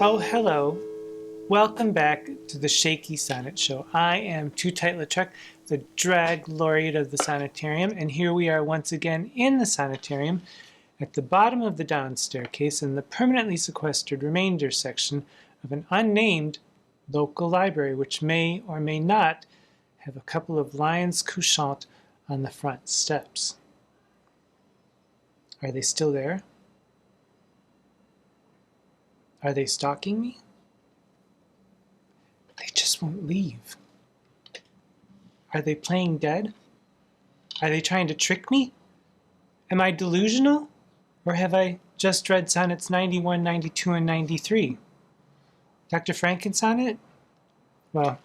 Oh, hello. Welcome back to the Shakey Sonnet Show. I am Tootight Lautrec, the drag laureate of the Sonnetarium, and here we are once again in the Sonnetarium at the bottom of the down staircase in the permanently sequestered remainder section of an unnamed local library, which may or may not have a couple of lions couchant on the front steps. Are they still there? Are they stalking me? They just won't leave. Are they playing dead? Are they trying to trick me? Am I delusional? Or have I just read Sonnets 91, 92, and 93? Dr. Frankensonnet? Well,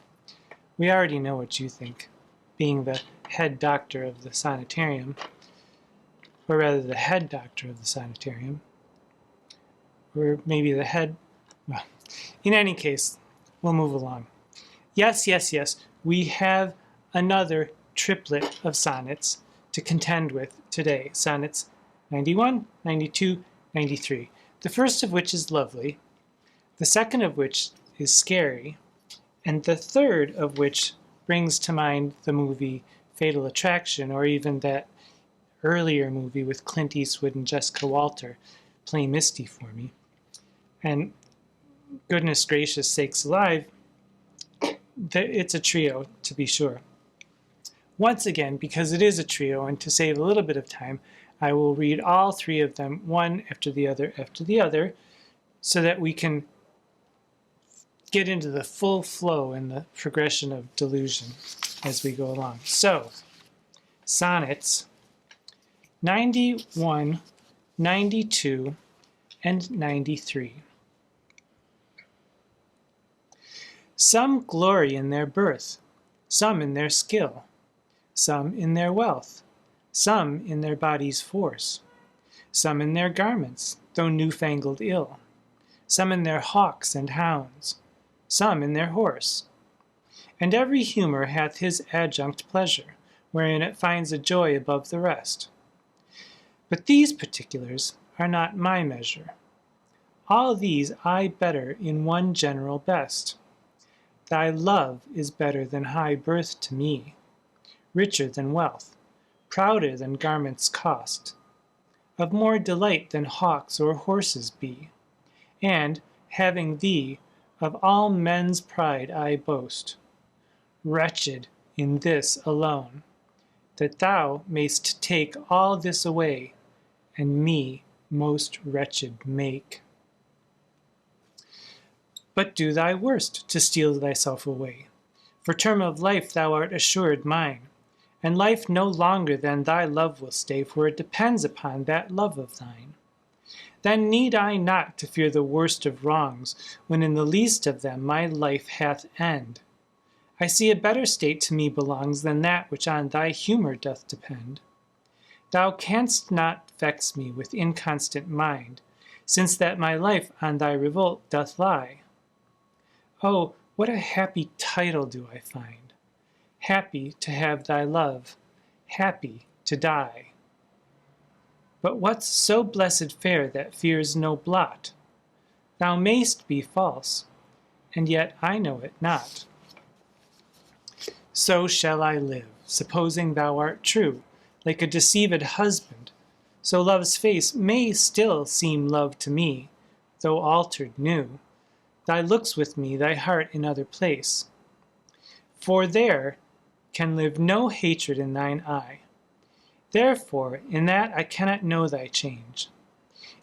we already know what you think, being the head doctor of the Sonnetarium, or rather the head doctor of the Sonnetarium, or maybe the head, well, in any case, we'll move along. Yes, we have another triplet of sonnets to contend with today. Sonnets 91, 92, 93. The first of which is lovely, the second of which is scary, and the third of which brings to mind the movie Fatal Attraction, or even that earlier movie with Clint Eastwood and Jessica Walter, Play Misty for Me. And goodness gracious sakes alive, it's a trio, to be sure. Once again, because it is a trio, and to save a little bit of time, I will read all three of them, one after the other, so that we can get into the full flow and the progression of delusion as we go along. So, Sonnets 91, 92, and 93. Some glory in their birth, some in their skill, some in their wealth, some in their body's force, some in their garments, though newfangled ill, some in their hawks and hounds, some in their horse. And every humour hath his adjunct pleasure, wherein it finds a joy above the rest. But these particulars are not my measure. All these I better in one general best. Thy love is better than high birth to me, richer than wealth, prouder than garments cost, of more delight than hawks or horses be, and, having thee, of all men's pride I boast. Wretched in this alone, that thou mayst take all this away, and me most wretched make. But do thy worst to steal thyself away. For term of life thou art assured mine, and life no longer than thy love will stay, for it depends upon that love of thine. Then need I not to fear the worst of wrongs, when in the least of them my life hath end. I see a better state to me belongs than that which on thy humour doth depend. Thou canst not vex me with inconstant mind, since that my life on thy revolt doth lie. Oh, what a happy title do I find! Happy to have thy love, happy to die. But what's so blessed fair that fears no blot? Thou mayst be false, and yet I know it not. So shall I live, supposing thou art true, like a deceived husband. So love's face may still seem love to me, though altered new. Thy looks with me, thy heart in other place. For there can live no hatred in thine eye. Therefore, in that I cannot know thy change.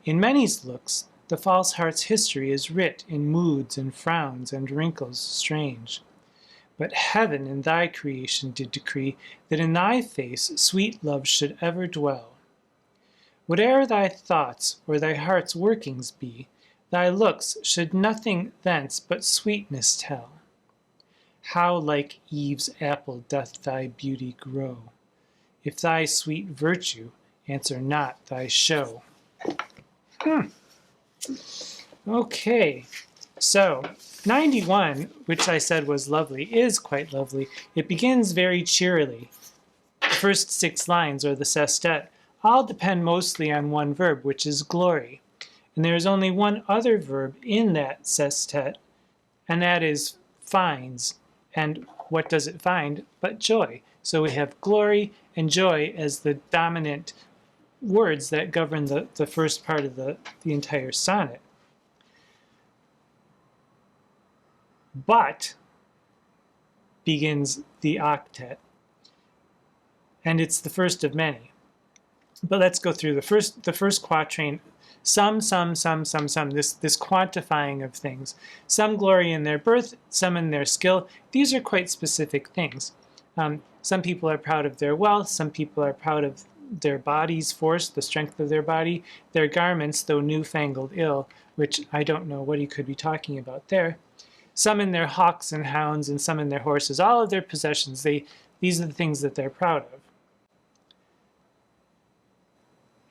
In many's looks, the false heart's history is writ in moods and frowns and wrinkles strange. But heaven in thy creation did decree that in thy face sweet love should ever dwell. Whate'er thy thoughts or thy heart's workings be, thy looks should nothing thence but sweetness tell. How like Eve's apple doth thy beauty grow, if thy sweet virtue answer not thy show. Okay, so 91, which I said was lovely, is quite lovely. It begins very cheerily. The first 6 lines, or the sestet, all depend mostly on one verb, which is glory. And there is only one other verb in that sestet, and that is finds. And what does it find but joy? So we have glory and joy as the dominant words that govern the first part of the entire sonnet. But begins the octet, and it's the first of many. But let's go through the first quatrain. Some, this quantifying of things. Some glory in their birth, some in their skill. These are quite specific things. Some people are proud of their wealth, some people are proud of their body's force, the strength of their body, their garments, though newfangled ill, which I don't know what he could be talking about there. Some in their hawks and hounds, and some in their horses. All of their possessions, these are the things that they're proud of.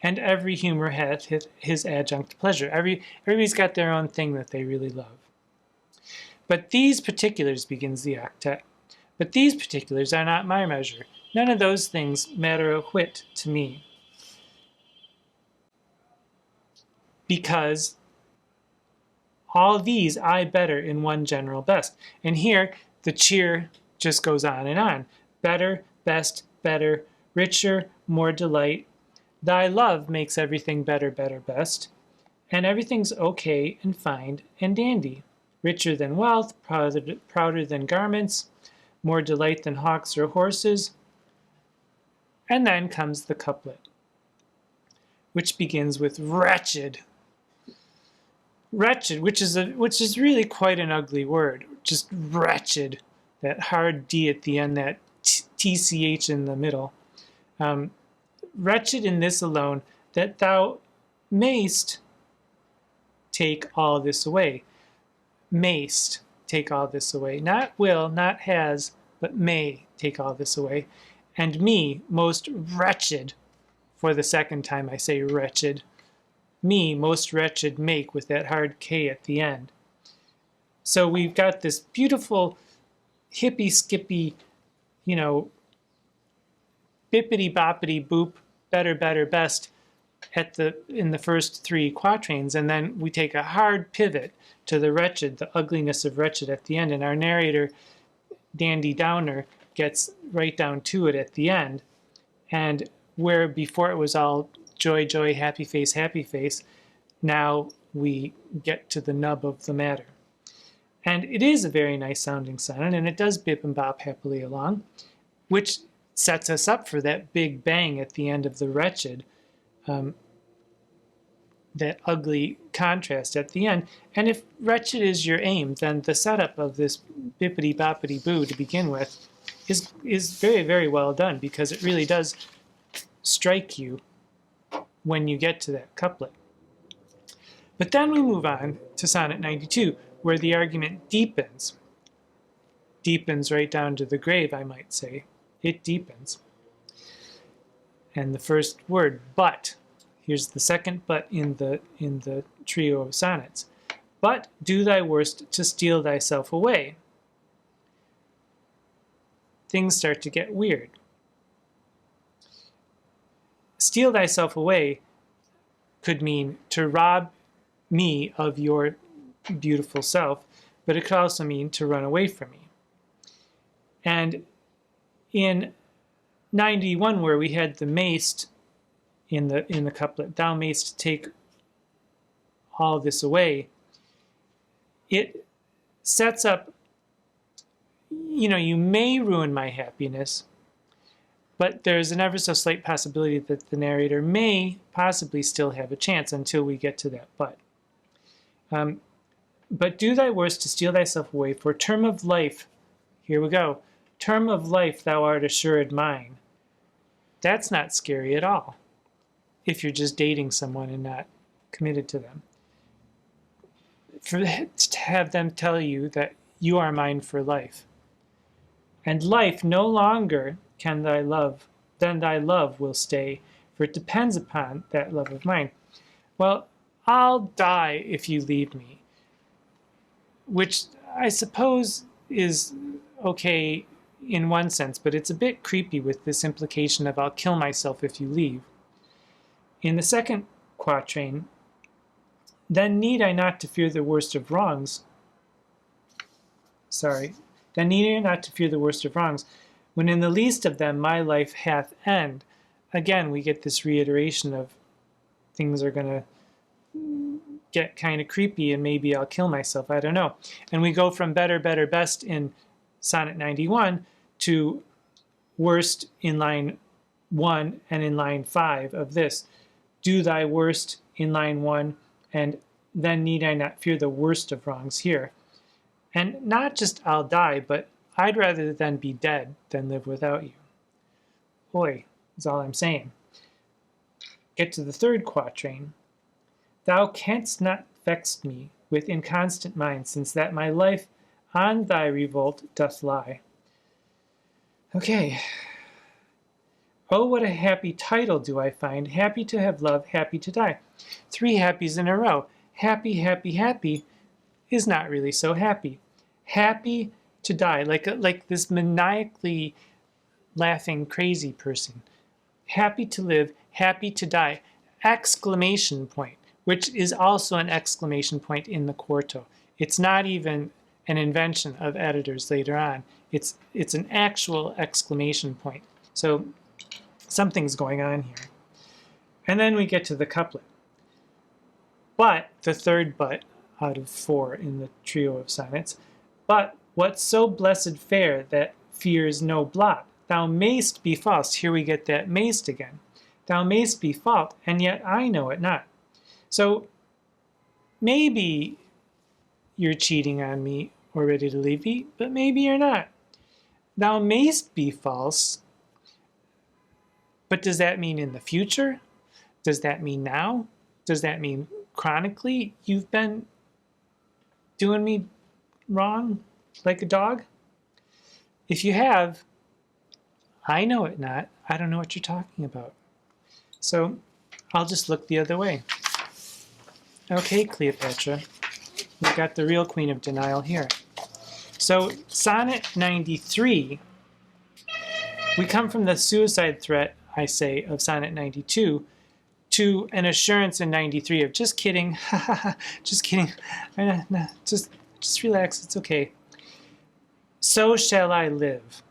And every humor hath his adjunct pleasure. Everybody's got their own thing that they really love. But these particulars, begins the octet, but these particulars are not my measure. None of those things matter a whit to me. Because all these I better in one general best. And here, the cheer just goes on and on. Better, best, better, richer, more delight. Thy love makes everything better, better, best. And everything's okay and fine and dandy. Richer than wealth, prouder than garments, more delight than hawks or horses. And then comes the couplet, which begins with wretched. Wretched, which is really quite an ugly word. Just wretched. That hard D at the end, that TCH in the middle. Wretched in this alone, that thou mayst take all this away. Mayst take all this away. Not will, not has, but may take all this away. And me, most wretched, for the second time I say wretched, me, most wretched, make with that hard K at the end. So we've got this beautiful hippy-skippy, bippity-boppity boop, better, better, best in the first three quatrains, and then we take a hard pivot to the wretched, the ugliness of wretched at the end, and our narrator, Dandy Downer, gets right down to it at the end. And where before it was all joy, joy, happy face, now we get to the nub of the matter. And it is a very nice sounding sonnet, and it does bip and bop happily along, which sets us up for that big bang at the end of the wretched, that ugly contrast at the end. And if wretched is your aim, then the setup of this bippity boppity boo to begin with is very, very well done, because it really does strike you when you get to that couplet. But then we move on to Sonnet 92, where the argument deepens. Deepens right down to the grave, I might say. It deepens. And the first word, but. Here's the second but in the trio of sonnets. But do thy worst to steal thyself away. Things start to get weird. Steal thyself away could mean to rob me of your beautiful self, but it could also mean to run away from me. And in 91, where we had the mayst in the couplet, thou mayst take all this away, it sets up, you may ruin my happiness, but there's an ever so slight possibility that the narrator may possibly still have a chance until we get to that but. But do thy worst to steal thyself away, for term of life, here we go, term of life thou art assured mine. That's not scary at all, if you're just dating someone and not committed to them. To have them tell you that you are mine for life. And life no longer can thy love, then thy love will stay, for it depends upon that love of mine. Well, I'll die if you leave me, which I suppose is okay in one sense, but it's a bit creepy with this implication of I'll kill myself if you leave. In the second quatrain, then need I not to fear the worst of wrongs. Then need I not to fear the worst of wrongs, when in the least of them my life hath end. Again, we get this reiteration of things are going to get kind of creepy and maybe I'll kill myself. I don't know. And we go from better, better, best in Sonnet 91 to worst in line 1 and in line 5 of this. Do thy worst in line 1, and then need I not fear the worst of wrongs here. And not just I'll die, but I'd rather then be dead than live without you. Boy, is all I'm saying. Get to the third quatrain. Thou canst not vex me with inconstant mind, since that my life on thy revolt doth lie. Okay. Oh, what a happy title do I find. Happy to have loved, happy to die. 3 happies in a row. Happy, happy, happy is not really so happy. Happy to die, like this maniacally laughing crazy person. Happy to live, happy to die. Exclamation point, which is also an exclamation point in the quarto. It's not even an invention of editors later on. It's an actual exclamation point. So something's going on here. And then we get to the couplet. But, the third but out of 4 in the trio of sonnets, but what's so blessed fair that fears no blot? Thou mayst be false. Here we get that mayst again. Thou mayst be fault, and yet I know it not. So maybe you're cheating on me or ready to leave me, but maybe you're not. Thou mayst be false, but does that mean in the future? Does that mean now? Does that mean chronically you've been doing me wrong like a dog? If you have, I know it not. I don't know what you're talking about. So I'll just look the other way. Okay, Cleopatra, we got the real queen of denial here. So Sonnet 93, we come from the suicide threat, I say, of Sonnet 92 to an assurance in 93 of just kidding, just kidding, no, just relax, it's okay. So shall I live,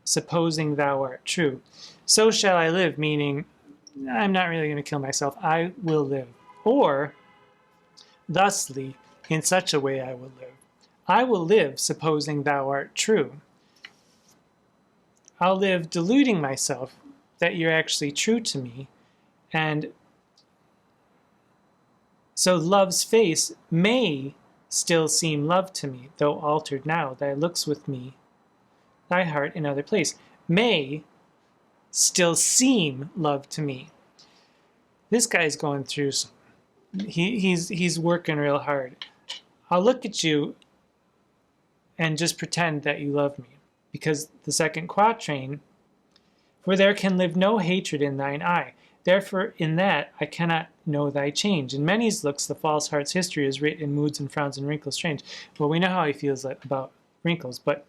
supposing thou art true. So shall I live, meaning I'm not really going to kill myself, I will live. Or, thusly, in such a way I will live. I will live, supposing thou art true. I'll live deluding myself that you're actually true to me, and so love's face may still seem love to me, though altered now, thy looks with me, thy heart in other place, may still seem love to me. This guy's going through some, he's working real hard. I'll look at you and just pretend that you love me, because the second quatrain, for there can live no hatred in thine eye. Therefore, in that I cannot know thy change. In many's looks, the false heart's history is writ in moods and frowns and wrinkles strange. Well, we know how he feels about wrinkles, but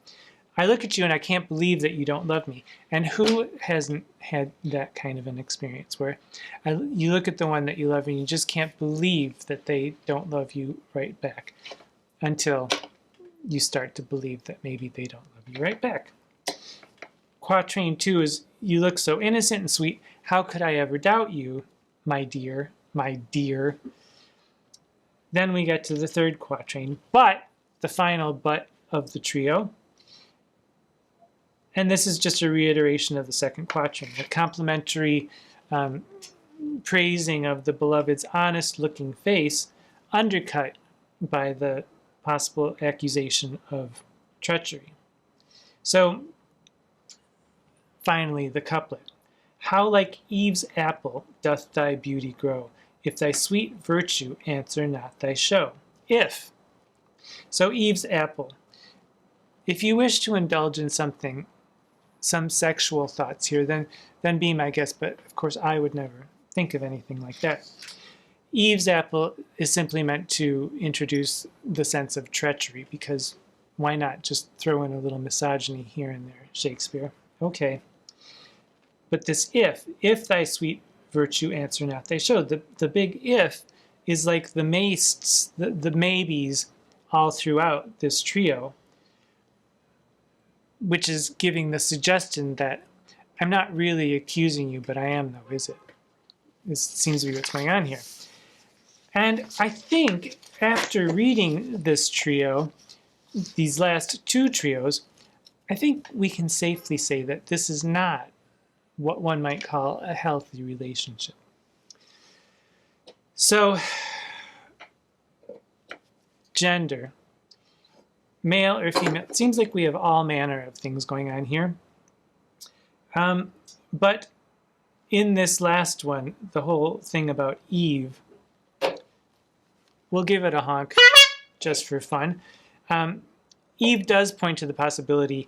I look at you and I can't believe that you don't love me. And who hasn't had that kind of an experience where you look at the one that you love and you just can't believe that they don't love you right back until you start to believe that maybe they don't love you right back. Quatrain 2 is, you look so innocent and sweet, how could I ever doubt you, my dear, my dear? Then we get to the third quatrain, but, the final but of the trio. And this is just a reiteration of the second quatrain, a complimentary praising of the beloved's honest-looking face, undercut by the possible accusation of treachery. So, finally, the couplet. How like Eve's apple doth thy beauty grow, if thy sweet virtue answer not thy show. If. So Eve's apple. If you wish to indulge in something, some sexual thoughts here, then be my guest, but of course I would never think of anything like that. Eve's apple is simply meant to introduce the sense of treachery, because why not just throw in a little misogyny here and there, Shakespeare? Okay. But this if thy sweet virtue answer not thy show, the big if is like the mastes, the maybes all throughout this trio, which is giving the suggestion that I'm not really accusing you, but I am, though, is it? This seems to be what's going on here. And I think after reading this trio, these last two trios, I think we can safely say that this is not what one might call a healthy relationship. So, gender, male or female, it seems like we have all manner of things going on here. But in this last one, the whole thing about Eve, we'll give it a honk just for fun. Eve does point to the possibility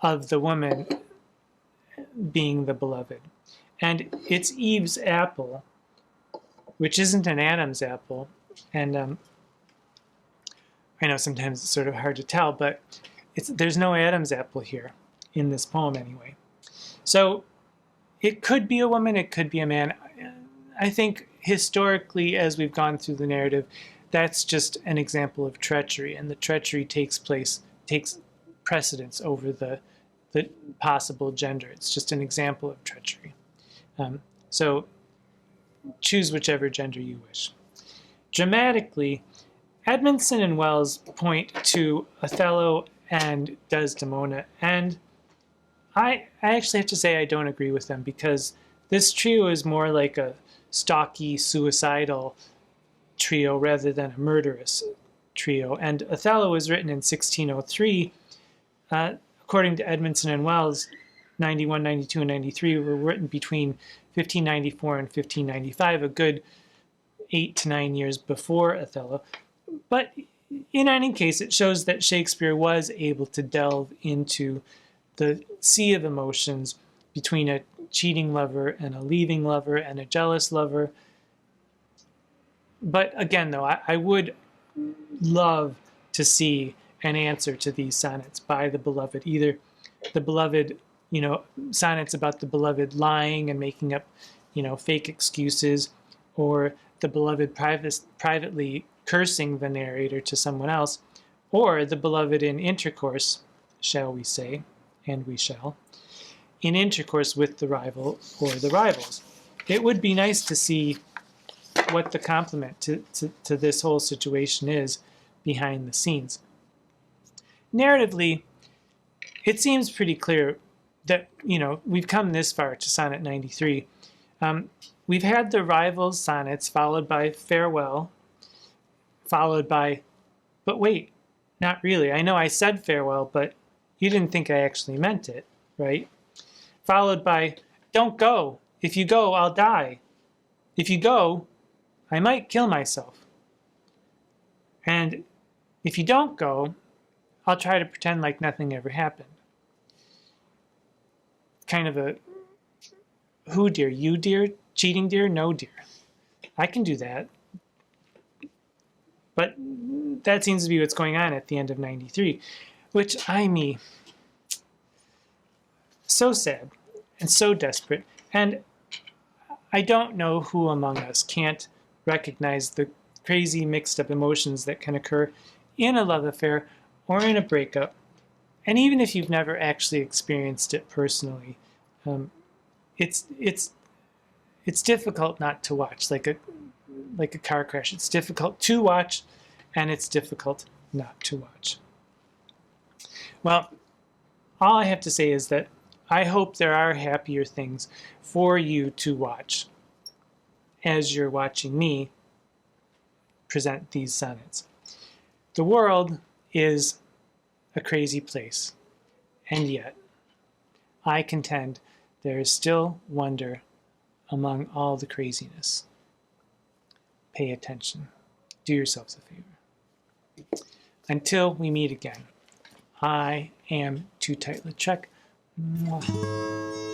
of the woman being the beloved. And it's Eve's apple, which isn't an Adam's apple. And I know sometimes it's sort of hard to tell, but there's no Adam's apple here in this poem anyway. So it could be a woman, it could be a man. I think historically, as we've gone through the narrative, that's just an example of treachery, and the treachery takes precedence over the possible gender. It's just an example of treachery. So choose whichever gender you wish. Dramatically, Edmondson and Wells point to Othello and Desdemona, and I actually have to say I don't agree with them, because this trio is more like a stocky, suicidal trio rather than a murderous trio. And Othello was written in 1603. According to Edmondson and Wells, 91, 92, and 93 were written between 1594 and 1595, a good 8 to 9 years before Othello. But in any case, it shows that Shakespeare was able to delve into the sea of emotions between a cheating lover and a leaving lover and a jealous lover. But again, though, I would love to see an answer to these sonnets by the beloved. Either the beloved, sonnets about the beloved lying and making up, fake excuses, or the beloved privately cursing the narrator to someone else, or the beloved in intercourse, shall we say, and we shall, in intercourse with the rival or the rivals. It would be nice to see what the complement to this whole situation is behind the scenes. Narratively, it seems pretty clear that, we've come this far to Sonnet 93. We've had the rivals sonnets followed by farewell, followed by, but wait, not really. I know I said farewell, but you didn't think I actually meant it, right? Followed by, don't go. If you go, I'll die. If you go, I might kill myself. And if you don't go, I'll try to pretend like nothing ever happened. Kind of a, who dear? You dear? Cheating dear? No dear. I can do that. But that seems to be what's going on at the end of 93, which so sad and so desperate. And I don't know who among us can't recognize the crazy mixed up emotions that can occur in a love affair or in a breakup. And even if you've never actually experienced it personally, it's difficult not to watch, like a car crash. It's difficult to watch, and it's difficult not to watch. Well, all I have to say is that I hope there are happier things for you to watch as you're watching me present these sonnets. The world is a crazy place, and yet I contend there is still wonder among all the craziness. Pay attention. Do yourselves a favor. Until we meet again, I am Tootight Lautrec. Mwah.